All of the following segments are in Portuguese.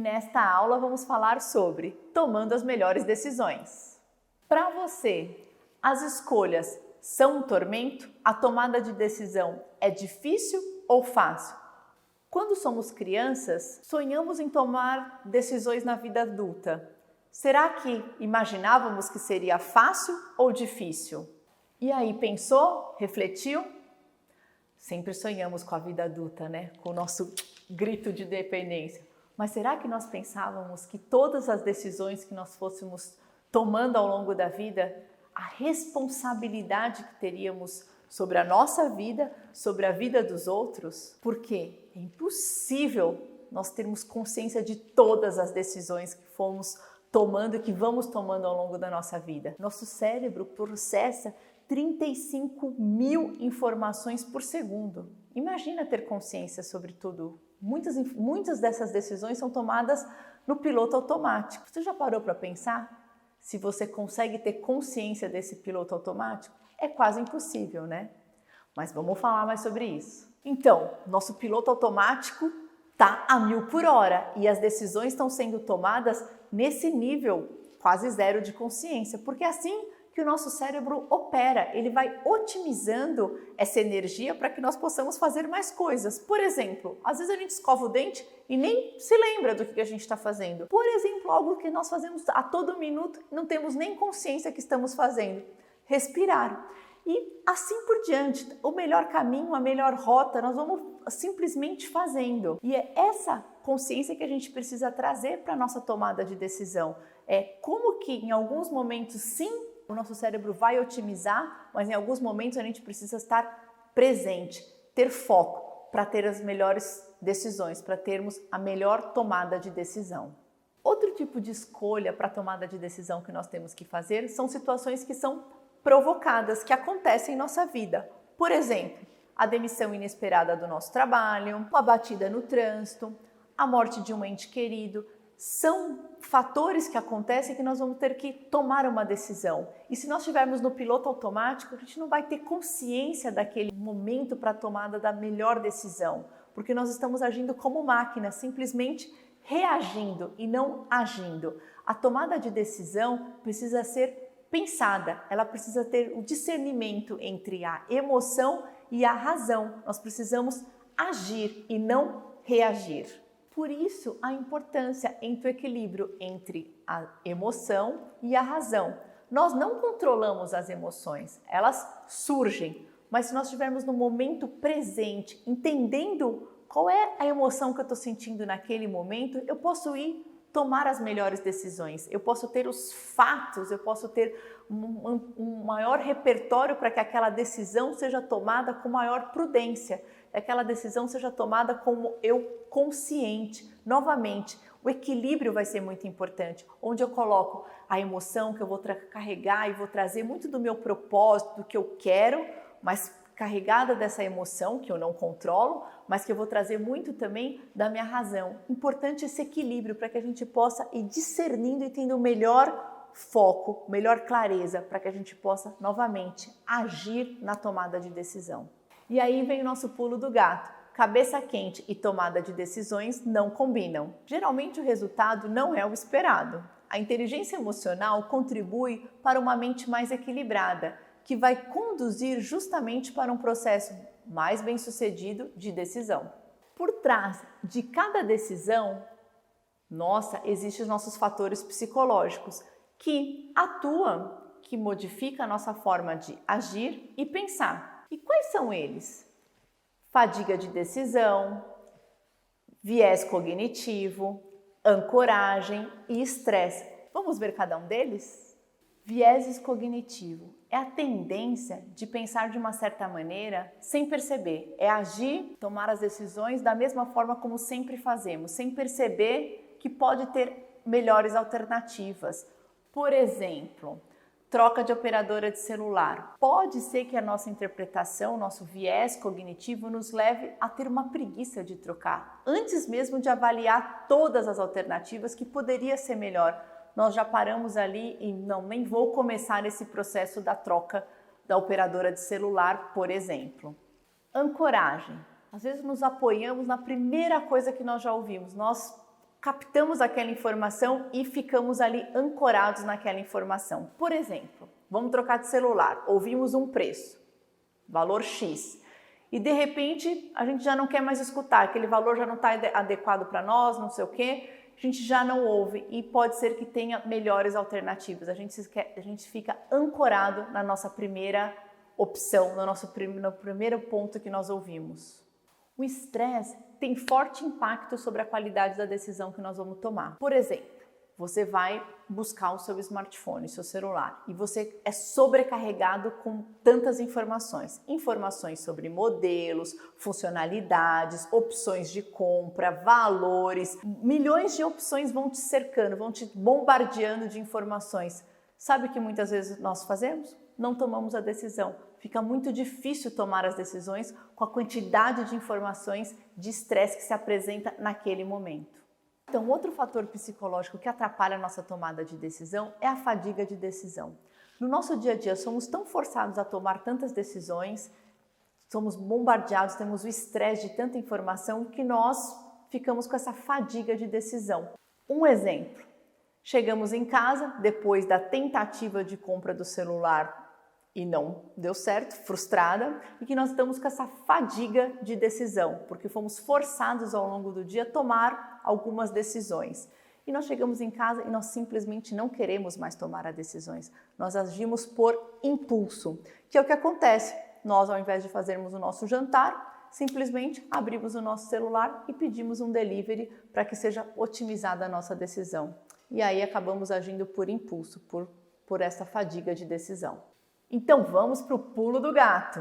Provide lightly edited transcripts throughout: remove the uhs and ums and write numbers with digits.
nesta aula vamos falar sobre tomando as melhores decisões. Para você, as escolhas são um tormento? A tomada de decisão é difícil ou fácil? Quando somos crianças, sonhamos em tomar decisões na vida adulta. Será que imaginávamos que seria fácil ou difícil? E aí, pensou? Refletiu? Sempre sonhamos com a vida adulta, né? Com o nosso grito de dependência. Mas será que nós pensávamos que todas as decisões que nós fôssemos tomando ao longo da vida, a responsabilidade que teríamos sobre a nossa vida, sobre a vida dos outros? Porque é impossível nós termos consciência de todas as decisões que fomos tomando e que vamos tomando ao longo da nossa vida. Nosso cérebro processa 35 mil informações por segundo. Imagina ter consciência sobre tudo. Muitas dessas decisões são tomadas no piloto automático. Você já parou para pensar se você consegue ter consciência desse piloto automático? É quase impossível, né? Mas vamos falar mais sobre isso. Então, nosso piloto automático está a 1000 por hora e as decisões estão sendo tomadas nesse nível quase zero de consciência, porque é assim que o nosso cérebro opera, ele vai otimizando essa energia para que nós possamos fazer mais coisas. Por exemplo, às vezes a gente escova o dente e nem se lembra do que a gente está fazendo. Por exemplo, algo que nós fazemos a todo minuto e não temos nem consciência que estamos fazendo. Respirar. E assim por diante, o melhor caminho, a melhor rota, nós vamos simplesmente fazendo. E é essa consciência que a gente precisa trazer para a nossa tomada de decisão. É como que em alguns momentos, sim, o nosso cérebro vai otimizar, mas em alguns momentos a gente precisa estar presente, ter foco para ter as melhores decisões, para termos a melhor tomada de decisão. Outro tipo de escolha para a tomada de decisão que nós temos que fazer são situações que são provocadas, que acontecem em nossa vida. Por exemplo, a demissão inesperada do nosso trabalho, uma batida no trânsito, a morte de um ente querido. São fatores que acontecem que nós vamos ter que tomar uma decisão. E se nós estivermos no piloto automático, a gente não vai ter consciência daquele momento para a tomada da melhor decisão, porque nós estamos agindo como máquina, simplesmente reagindo e não agindo. A tomada de decisão precisa ser pensada, ela precisa ter o discernimento entre a emoção e a razão. Nós precisamos agir e não reagir. Por isso, a importância entre o equilíbrio entre a emoção e a razão. Nós não controlamos as emoções, elas surgem, mas se nós estivermos no momento presente, entendendo qual é a emoção que eu estou sentindo naquele momento, eu posso ir tomar as melhores decisões, eu posso ter os fatos, eu posso ter um maior repertório para que aquela decisão seja tomada com maior prudência, que aquela decisão seja tomada como eu consciente. Novamente, o equilíbrio vai ser muito importante, onde eu coloco a emoção que eu vou carregar e vou trazer muito do meu propósito, do que eu quero, mas carregada dessa emoção que eu não controlo, mas que eu vou trazer muito também da minha razão. Importante esse equilíbrio para que a gente possa ir discernindo e tendo o melhor foco, melhor clareza, para que a gente possa novamente agir na tomada de decisão. E aí vem o nosso pulo do gato. Cabeça quente e tomada de decisões não combinam. Geralmente o resultado não é o esperado. A inteligência emocional contribui para uma mente mais equilibrada, que vai conduzir justamente para um processo mais bem-sucedido de decisão. Por trás de cada decisão, existem os nossos fatores psicológicos que atuam, que modificam a nossa forma de agir e pensar. E quais são eles? Fadiga de decisão, viés cognitivo, ancoragem e estresse. Vamos ver cada um deles? Viés cognitivo é a tendência de pensar de uma certa maneira sem perceber. É agir, tomar as decisões da mesma forma como sempre fazemos, sem perceber que pode ter melhores alternativas. Por exemplo, troca de operadora de celular. Pode ser que a nossa interpretação, nosso viés cognitivo nos leve a ter uma preguiça de trocar, antes mesmo de avaliar todas as alternativas que poderia ser melhor. Nós já paramos ali e nem vou começar esse processo da troca da operadora de celular, por exemplo. Ancoragem. Às vezes nos apoiamos na primeira coisa que nós já ouvimos. Nós captamos aquela informação e ficamos ali ancorados naquela informação. Por exemplo, vamos trocar de celular, ouvimos um preço, valor X, e de repente a gente já não quer mais escutar, aquele valor já não está adequado para nós, não sei o quê, a gente já não ouve e pode ser que tenha melhores alternativas. A gente fica ancorado na nossa primeira opção, no primeiro ponto que nós ouvimos. O estresse tem forte impacto sobre a qualidade da decisão que nós vamos tomar. Por exemplo, você vai buscar o seu smartphone, seu celular, e você é sobrecarregado com tantas informações. Informações sobre modelos, funcionalidades, opções de compra, valores. Milhões de opções vão te cercando, vão te bombardeando de informações. Sabe o que muitas vezes nós fazemos? Não tomamos a decisão. Fica muito difícil tomar as decisões com a quantidade de informações de estresse que se apresenta naquele momento. Então, outro fator psicológico que atrapalha a nossa tomada de decisão é a fadiga de decisão. No nosso dia a dia, somos tão forçados a tomar tantas decisões, somos bombardeados, temos o estresse de tanta informação que nós ficamos com essa fadiga de decisão. Um exemplo, chegamos em casa depois da tentativa de compra do celular e não deu certo, frustrada, e que nós estamos com essa fadiga de decisão, porque fomos forçados ao longo do dia a tomar algumas decisões. E nós chegamos em casa e nós simplesmente não queremos mais tomar as decisões. Nós agimos por impulso, que é o que acontece. Nós, ao invés de fazermos o nosso jantar, simplesmente abrimos o nosso celular e pedimos um delivery para que seja otimizada a nossa decisão. E aí acabamos agindo por impulso, por essa fadiga de decisão. Então vamos para o pulo do gato.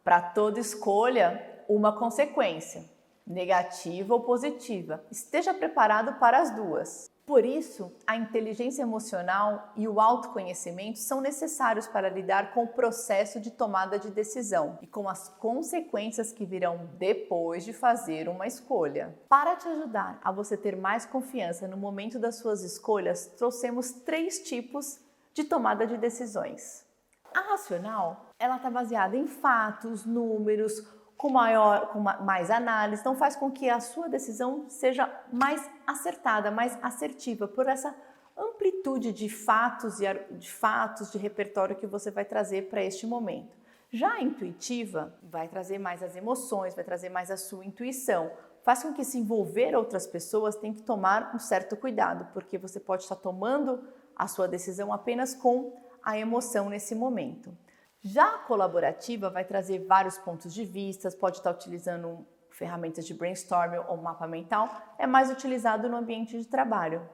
Para toda escolha, uma consequência, negativa ou positiva. Esteja preparado para as duas. Por isso, a inteligência emocional e o autoconhecimento são necessários para lidar com o processo de tomada de decisão e com as consequências que virão depois de fazer uma escolha. Para te ajudar a você ter mais confiança no momento das suas escolhas, trouxemos 3 tipos de tomada de decisões. A racional, ela está baseada em fatos, números, com mais análise, então faz com que a sua decisão seja mais acertada, mais assertiva, por essa amplitude de fatos, de repertório que você vai trazer para este momento. Já a intuitiva vai trazer mais as emoções, vai trazer mais a sua intuição, faz com que se envolver outras pessoas tem que tomar um certo cuidado, porque você pode estar tomando a sua decisão apenas com a emoção nesse momento. Já a colaborativa vai trazer vários pontos de vista, pode estar utilizando ferramentas de brainstorming ou mapa mental, é mais utilizado no ambiente de trabalho.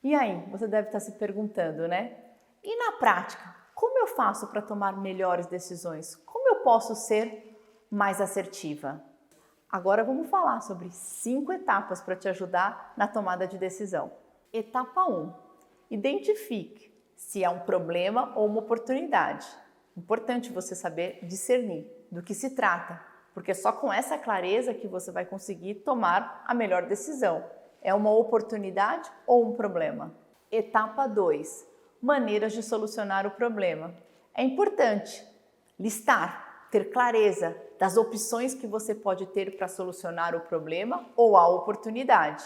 E aí, você deve estar se perguntando, né? E na prática, como eu faço para tomar melhores decisões? Como eu posso ser mais assertiva? Agora vamos falar sobre 5 etapas para te ajudar na tomada de decisão. Etapa 1. Identifique se é um problema ou uma oportunidade. Importante você saber discernir do que se trata, porque é só com essa clareza que você vai conseguir tomar a melhor decisão. É uma oportunidade ou um problema? Etapa 2. Maneiras de solucionar o problema. É importante listar, ter clareza das opções que você pode ter para solucionar o problema ou a oportunidade.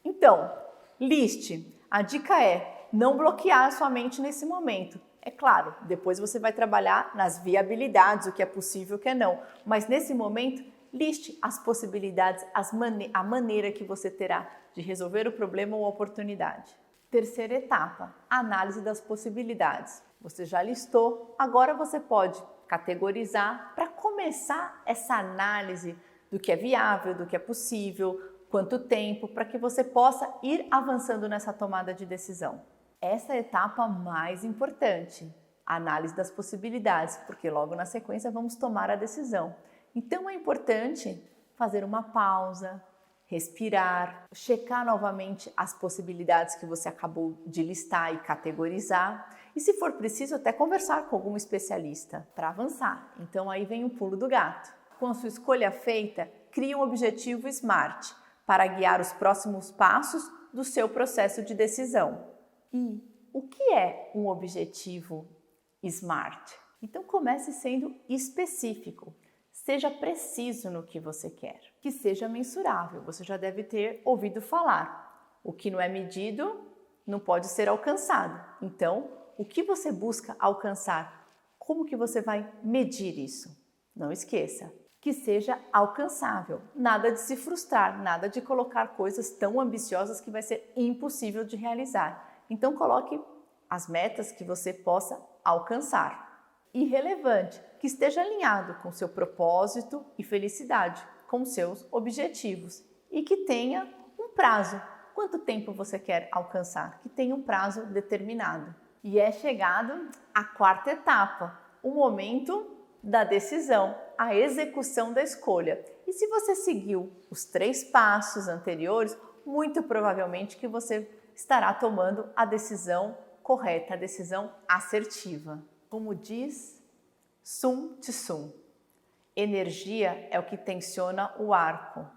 Então, liste. A dica é não bloquear a sua mente nesse momento. É claro, depois você vai trabalhar nas viabilidades, o que é possível e o que é não. Mas nesse momento, liste as possibilidades, a maneira que você terá de resolver o problema ou a oportunidade. Terceira etapa, análise das possibilidades. Você já listou, agora você pode categorizar para começar essa análise do que é viável, do que é possível, quanto tempo, para que você possa ir avançando nessa tomada de decisão. Essa é a etapa mais importante, a análise das possibilidades, porque logo na sequência vamos tomar a decisão. Então é importante fazer uma pausa, respirar, checar novamente as possibilidades que você acabou de listar e categorizar e, se for preciso, até conversar com algum especialista para avançar. Então aí vem o pulo do gato. Com a sua escolha feita, crie um objetivo SMART para guiar os próximos passos do seu processo de decisão. E o que é um objetivo SMART? Então comece sendo específico, seja preciso no que você quer, que seja mensurável. Você já deve ter ouvido falar. O que não é medido não pode ser alcançado. Então, o que você busca alcançar? Como que você vai medir isso? Não esqueça, que seja alcançável. Nada de se frustrar, nada de colocar coisas tão ambiciosas que vai ser impossível de realizar. Então, coloque as metas que você possa alcançar. E relevante, que esteja alinhado com seu propósito e felicidade, com seus objetivos e que tenha um prazo. Quanto tempo você quer alcançar? Que tenha um prazo determinado. E é chegado a quarta etapa, o momento da decisão, a execução da escolha. E se você seguiu os 3 passos anteriores, muito provavelmente que você estará tomando a decisão correta, a decisão assertiva. Como diz Sun Tzu, energia é o que tensiona o arco,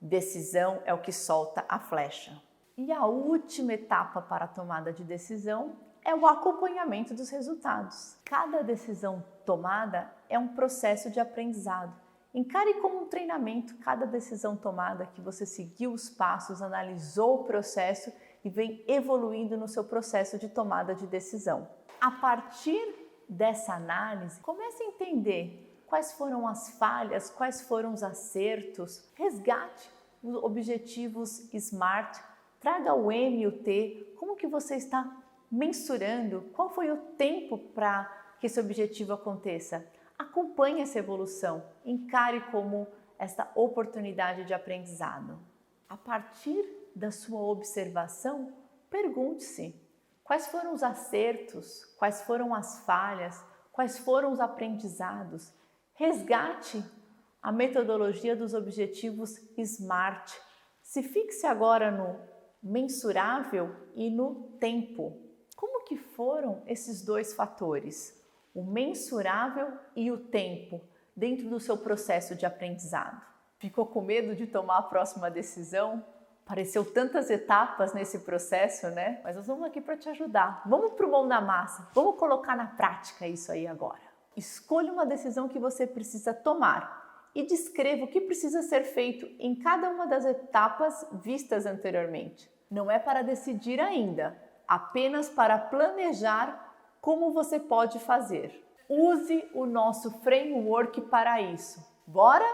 decisão é o que solta a flecha. E a última etapa para a tomada de decisão é o acompanhamento dos resultados. Cada decisão tomada é um processo de aprendizado. Encare como um treinamento cada decisão tomada que você seguiu os passos, analisou o processo e vem evoluindo no seu processo de tomada de decisão. A partir dessa análise, comece a entender quais foram as falhas, quais foram os acertos, resgate os objetivos SMART, traga o M e o T, como que você está mensurando, qual foi o tempo para que esse objetivo aconteça. Acompanhe essa evolução, encare como esta oportunidade de aprendizado. A partir da sua observação, pergunte-se quais foram os acertos, quais foram as falhas, quais foram os aprendizados. Resgate a metodologia dos objetivos SMART. Se fixe agora no mensurável e no tempo. Como que foram esses 2 fatores, o mensurável e o tempo, dentro do seu processo de aprendizado? Ficou com medo de tomar a próxima decisão? Pareceu tantas etapas nesse processo, né? Mas nós vamos aqui para te ajudar. Vamos para o mão na massa, vamos colocar na prática isso aí agora. Escolha uma decisão que você precisa tomar e descreva o que precisa ser feito em cada uma das etapas vistas anteriormente. Não é para decidir ainda, apenas para planejar como você pode fazer. Use o nosso framework para isso. Bora?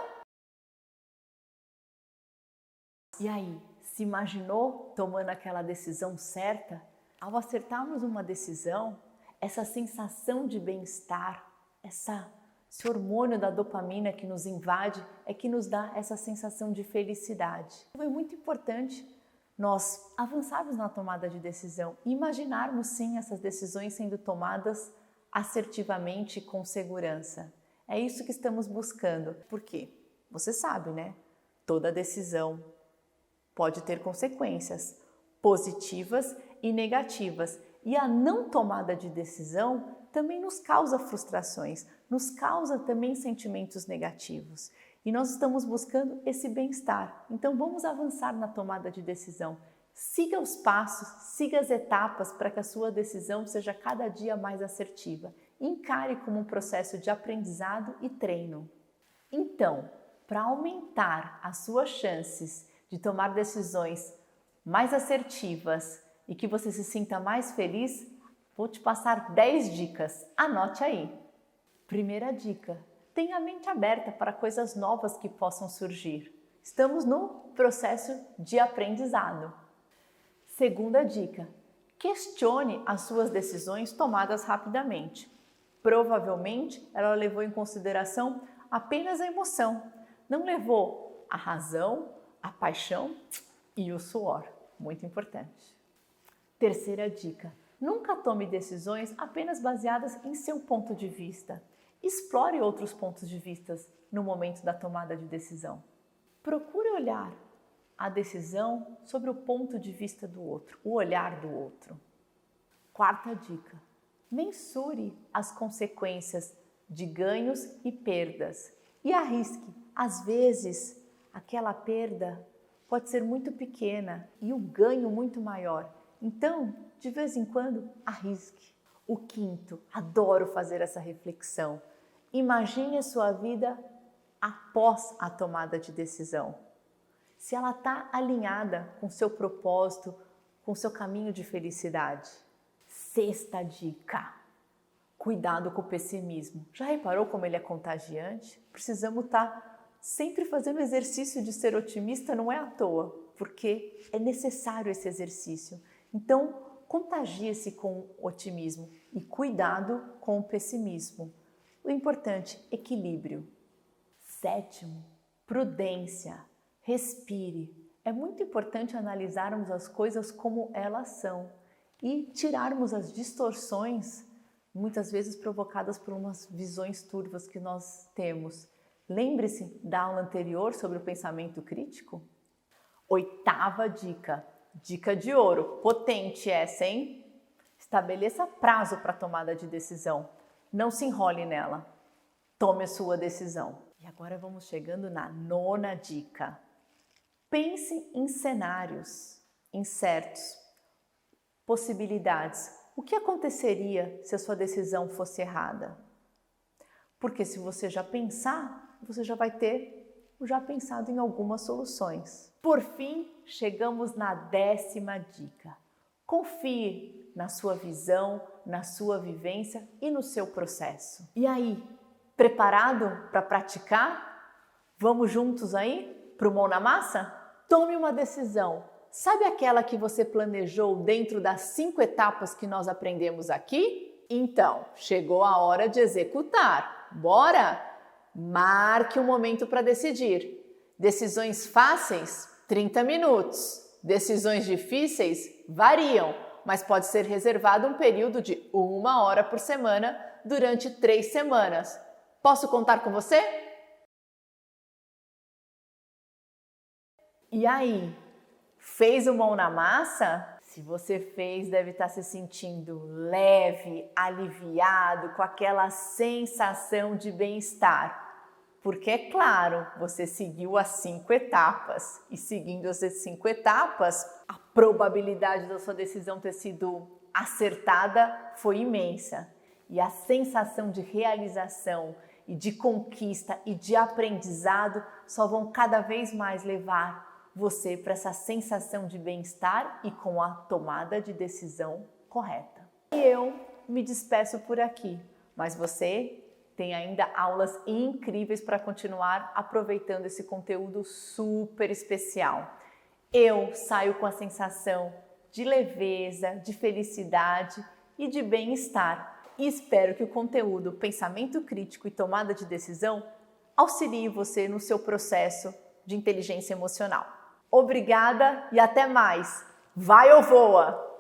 E aí, se imaginou tomando aquela decisão certa? Ao acertarmos uma decisão, essa sensação de bem-estar, esse hormônio da dopamina que nos invade é que nos dá essa sensação de felicidade. Então é muito importante nós avançarmos na tomada de decisão e imaginarmos sim essas decisões sendo tomadas assertivamente e com segurança. É isso que estamos buscando. Por quê? Você sabe, né? Toda decisão pode ter consequências positivas e negativas. E a não tomada de decisão também nos causa frustrações, nos causa também sentimentos negativos. E nós estamos buscando esse bem-estar. Então vamos avançar na tomada de decisão. Siga os passos, siga as etapas para que a sua decisão seja cada dia mais assertiva. Encare como um processo de aprendizado e treino. Então, para aumentar as suas chances de tomar decisões mais assertivas e que você se sinta mais feliz, vou te passar 10 dicas. Anote aí. Primeira dica: tenha a mente aberta para coisas novas que possam surgir. Estamos no processo de aprendizado. Segunda dica: questione as suas decisões tomadas rapidamente. Provavelmente ela levou em consideração apenas a emoção, não levou a razão, a paixão e o suor. Muito importante. Terceira dica: nunca tome decisões apenas baseadas em seu ponto de vista. Explore outros pontos de vista no momento da tomada de decisão. Procure olhar a decisão sobre o ponto de vista do outro, o olhar do outro. Quarta dica: mensure as consequências de ganhos e perdas e arrisque. Às vezes, aquela perda pode ser muito pequena e o ganho muito maior. Então, de vez em quando, arrisque. O quinto: adoro fazer essa reflexão. Imagine a sua vida após a tomada de decisão. se ela está alinhada com o seu propósito, com o seu caminho de felicidade. Sexta dica: cuidado com o pessimismo. Já reparou como ele é contagiante? Precisamos estar sempre fazendo exercício de ser otimista, não é à toa, porque é necessário esse exercício. Então, contagie-se com o otimismo e cuidado com o pessimismo. O importante, equilíbrio. Sétimo, prudência. Respire. É muito importante analisarmos as coisas como elas são e tirarmos as distorções, muitas vezes provocadas por umas visões turvas que nós temos. Lembre-se da aula anterior sobre o pensamento crítico? Oitava dica, dica de ouro, potente essa, hein? Estabeleça prazo para a tomada de decisão. Não se enrole nela. Tome a sua decisão. E agora vamos chegando na nona dica. Pense em cenários incertos, possibilidades. O que aconteceria se a sua decisão fosse errada? Porque se você já pensar, você já vai ter já pensado em algumas soluções. Por fim, chegamos na 10ª dica. Confie na sua visão, na sua vivência e no seu processo. E aí, preparado para praticar? Vamos juntos aí para o mão na massa? Tome uma decisão. Sabe aquela que você planejou dentro das 5 etapas que nós aprendemos aqui? Então, chegou a hora de executar. Bora? Marque um momento para decidir. Decisões fáceis, 30 minutos. Decisões difíceis variam, mas pode ser reservado um período de 1 hora por semana durante 3 semanas. Posso contar com você? E aí, fez o mão na massa? Se você fez, deve estar se sentindo leve, aliviado, com aquela sensação de bem-estar. Porque, é claro, você seguiu as 5 etapas. E seguindo essas 5 etapas, a probabilidade da sua decisão ter sido acertada foi imensa. E a sensação de realização e de conquista e de aprendizado só vão cada vez mais levar você para essa sensação de bem-estar e com a tomada de decisão correta. E eu me despeço por aqui, mas você tem ainda aulas incríveis para continuar aproveitando esse conteúdo super especial. Eu saio com a sensação de leveza, de felicidade e de bem-estar. E espero que o conteúdo Pensamento Crítico e Tomada de Decisão auxilie você no seu processo de inteligência emocional. Obrigada e até mais. Vai ou voa!